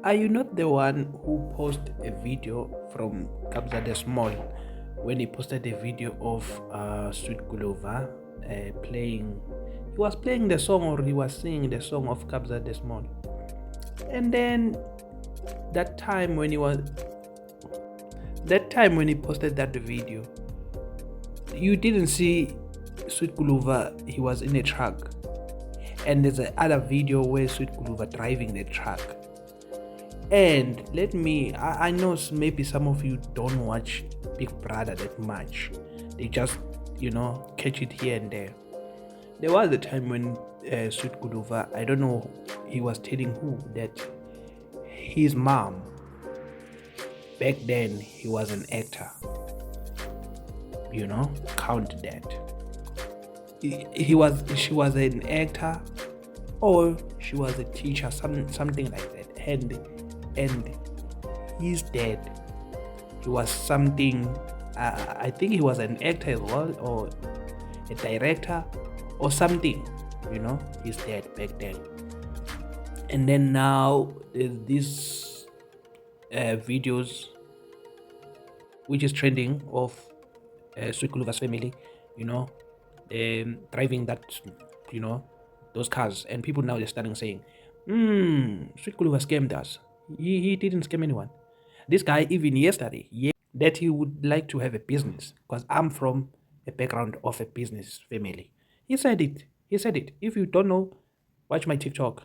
Are you not the one who posted a video from Kaizer Mall when he posted a video of Sweet Guluva playing? He was playing the song, or he was singing the song of Kaizer Mall. And then that time when he posted that video, you didn't see Sweet Guluva. He was in a truck, and there's another video where Sweet Guluva driving the truck. And I know maybe some of you don't watch Big Brother that much. They just catch it here and there. There was a time when Sweet Guluva, I don't know, he was telling who that his mom, back then he was an actor. Count that. She was an actor, or she was a teacher, something like that. And he's dead. He was something, I think he was an actor as well, or a director or something. He's dead back then. And then now there's these videos which is trending of Sweet Guluva's family, driving that, those cars, and people now they're starting saying, Sweet Guluva scammed us. He didn't scam anyone. This guy, even yesterday, that he would like to have a business, because I'm from a background of a business family. He said it. If you don't know, watch my TikTok.